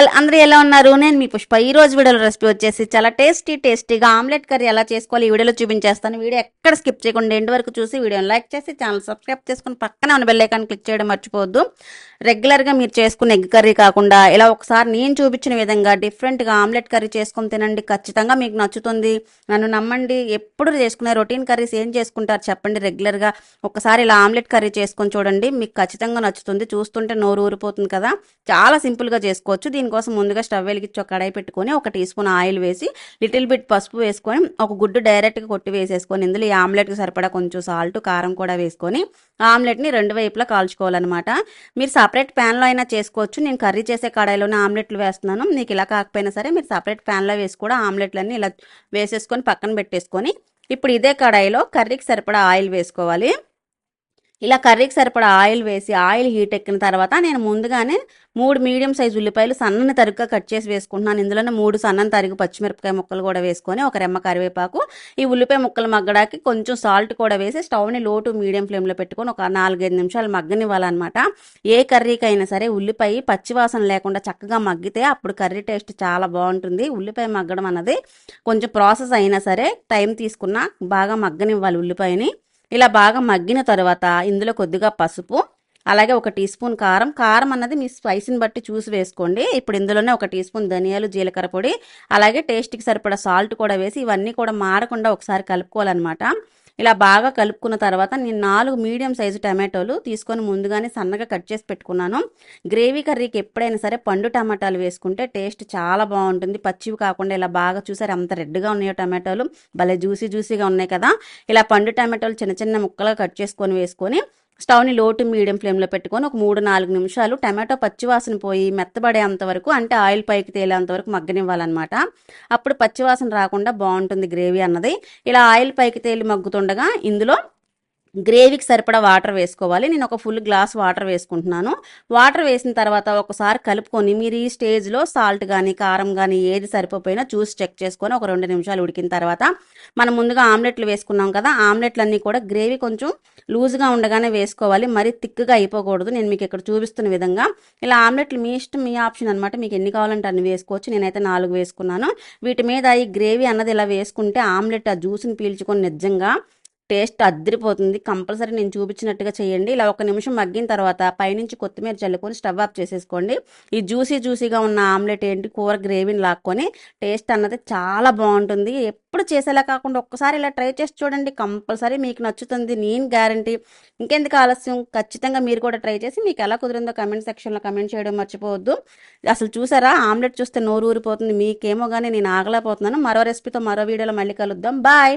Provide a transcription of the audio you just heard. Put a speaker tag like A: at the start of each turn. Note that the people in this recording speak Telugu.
A: ఆల్ అందరూ ఎలా ఉన్నారు? నేను మీ పుష్ప. ఈ రోజు వీడియోలో రెసిపీ వచ్చేసి చాలా టేస్టీగా ఆమ్లెట్ కర్రీ ఎలా చేసుకోవాలి ఈ వీడియోలో చూపించేస్తాను. వీడియో ఎక్కడ స్కిప్ చేయకుండా ఎండ్ వరకు చూసి వీడియోని లైక్ చేసి ఛానల్ సబ్స్క్రైబ్ చేసుకుని పక్కనే ఉన్న బెల్ ఐకాన్ క్లిక్ చేయడం మర్చిపోవద్దు. రెగ్యులర్గా మీరు చేసుకున్న ఎగ్ కర్రీ కాకుండా ఇలా ఒకసారి నేను చూపించిన విధంగా డిఫరెంట్గా ఆమ్లెట్ కర్రీ చేసుకొని తినండి. ఖచ్చితంగా మీకు నచ్చుతుంది. నన్ను నమ్మండి. ఎప్పుడు చేసుకునే రొటీన్ కర్రీస్ ఏం చేసుకుంటారు చెప్పండి రెగ్యులర్గా. ఒకసారి ఇలా ఆమ్లెట్ కర్రీ చేసుకొని చూడండి, మీకు ఖచ్చితంగా నచ్చుతుంది. చూస్తుంటే నోరు ఊరిపోతుంది కదా. చాలా సింపుల్గా చేసుకోవచ్చు. దీనికోసం ముందుగా స్టవ్ వెలిగించి ఒక కడాయి పెట్టుకొని 1 టీ స్పూన్ ఆయిల్ వేసి లిటిల్ బిట్ పసుపు వేసుకొని ఒక గుడ్డు డైరెక్ట్గా కొట్టి వేసేసుకొని ఇందులో ఈ ఆమ్లెట్కి సరిపడా కొంచెం సాల్ట్ కారం కూడా వేసుకొని ఆమ్లెట్ని 2 వైపులా కాల్చుకోవాలన్నమాట. మీరు సపరేట్ ప్యాన్లో అయినా చేసుకోవచ్చు. నేను కర్రీ చేసే కడాయిలోనే ఆమ్లెట్లు వేస్తున్నాను. మీకు ఇలా కాకపోయినా సరే మీరు సపరేట్ ప్యాన్లో వేసి కూడా ఆమ్లెట్లన్నీ ఇలా వేసేసుకొని పక్కన పెట్టేసుకొని ఇప్పుడు ఇదే కడాయిలో కర్రీకి సరిపడా ఆయిల్ వేసుకోవాలి. ఇలా కర్రీకి సరిపడా ఆయిల్ వేసి ఆయిల్ హీట్ ఎక్కిన తర్వాత నేను ముందుగానే 3 మీడియం సైజు ఉల్లిపాయలు సన్నని తరుగుగా కట్ చేసి వేసుకుంటున్నాను. ఇందులోనే 3 సన్నని తరుగు పచ్చిమిరపకాయ ముక్కలు కూడా వేసుకొని ఒక రెమ్మ కరివేపాకు, ఈ ఉల్లిపాయ ముక్కలు మగ్గడానికి కొంచెం సాల్ట్ కూడా వేసి స్టవ్ని లో టు మీడియం ఫ్లేమ్లో పెట్టుకొని ఒక 4-5 నిమిషాలు మగ్గనివ్వాలన్నమాట. ఏ కర్రీకైనా సరే ఉల్లిపాయ పచ్చివాసన లేకుండా చక్కగా మగ్గితే అప్పుడు కర్రీ టేస్ట్ చాలా బాగుంటుంది. ఉల్లిపాయ మగ్గడం అన్నది కొంచెం ప్రాసెస్ అయినా సరే టైం తీసుకున్నా బాగా మగ్గనివ్వాలి ఉల్లిపాయని. ఇలా బాగా మగ్గిన తర్వాత ఇందులో కొద్దిగా పసుపు, అలాగే 1 టీ స్పూన్ కారం అన్నది మీ స్పైసీని బట్టి చూసి వేసుకోండి. ఇప్పుడు ఇందులోనే 1 టీ స్పూన్ ధనియాలు జీలకర్ర పొడి, అలాగే టేస్ట్కి సరిపడా సాల్ట్ కూడా వేసి ఇవన్నీ కూడా మాడకుండా ఒకసారి కలుపుకోవాలన్నమాట. ఇలా బాగా కలుపుకున్న తర్వాత నేను 4 మీడియం సైజు టమాటోలు తీసుకొని ముందుగానే సన్నగా కట్ చేసి పెట్టుకున్నాను. గ్రేవీ కర్రీకి ఎప్పుడైనా సరే పండు టమాటాలు వేసుకుంటే టేస్ట్ చాలా బాగుంటుంది. పచ్చివి కాకుండా ఇలా బాగా చూసారు ఎంత రెడ్గా ఉన్నాయో టమాటోలు, భలే జ్యూసీగా ఉన్నాయి కదా. ఇలా పండు టమాటోలు చిన్న చిన్న ముక్కలుగా కట్ చేసుకొని వేసుకొని స్టవ్ని లో టు మీడియం ఫ్లేమ్లో పెట్టుకొని ఒక 3-4 నిమిషాలు టమాటో పచ్చివాసన పోయి మెత్తబడేంత వరకు, అంటే ఆయిల్ పైకి తేలేంత వరకు మగ్గనివ్వాలన్నమాట. అప్పుడు పచ్చివాసన రాకుండా బాగుంటుంది గ్రేవీ అన్నది. ఇలా ఆయిల్ పైకి తేలి మగ్గుతుండగా ఇందులో గ్రేవీకి సరిపడా వాటర్ వేసుకోవాలి. నేను ఒక ఫుల్ గ్లాస్ వాటర్ వేసుకుంటున్నాను. వాటర్ వేసిన తర్వాత ఒకసారి కలుపుకొని మీరు ఈ స్టేజ్లో సాల్ట్ కానీ కారం కానీ ఏది సరిపోయినా చూసి చెక్ చేసుకొని ఒక 2 నిమిషాలు ఉడికిన తర్వాత మనం ముందుగా ఆమ్లెట్లు వేసుకున్నాం కదా, ఆమ్లెట్లన్నీ కూడా గ్రేవీ కొంచెం లూజ్గా ఉండగానే వేసుకోవాలి. మరీ థిక్గా అయిపోకూడదు. నేను మీకు ఇక్కడ చూపిస్తున్న విధంగా ఇలా ఆమ్లెట్లు మీ ఇష్టం, మీ ఆప్షన్ అనమాట. మీకు ఎన్ని కావాలంటే అన్ని వేసుకోవచ్చు. నేనైతే 4 వేసుకున్నాను. వీటి మీద ఈ గ్రేవీ అన్నది ఇలా వేసుకుంటే ఆమ్లెట్ ఆ జ్యూస్ని పీల్చుకొని నిజంగా టేస్ట్ అద్దరిపోతుంది. కంపల్సరీ నేను చూపించినట్టుగా చేయండి. ఇలా 1 నిమిషం మగ్గిన తర్వాత పైనుంచి కొత్తిమీర చల్లుకొని స్టవ్ ఆఫ్ చేసేసుకోండి. ఈ జ్యూసీగా ఉన్న ఆమ్లెట్ ఏంటి కూర గ్రేవీని లాక్కొని టేస్ట్ అన్నది చాలా బాగుంటుంది. ఎప్పుడు చేసేలా కాకుండా ఒక్కసారి ఇలా ట్రై చేసి చూడండి, కంపల్సరీ మీకు నచ్చుతుంది, నేను గ్యారంటీ. ఇంకెందుకు ఆలస్యం, ఖచ్చితంగా మీరు కూడా ట్రై చేసి మీకు ఎలా కుదిరిందో కమెంట్ సెక్షన్లో కమెంట్ చేయడం మర్చిపోవద్దు. అసలు చూసారా ఆమ్లెట్ చూస్తే నోరు ఊరిపోతుంది. మీకేమో కానీ నేను ఆగలేకపోతున్నాను. మరో రెసిపీతో మరో వీడియోలో మళ్ళీ కలుద్దాం. బాయ్.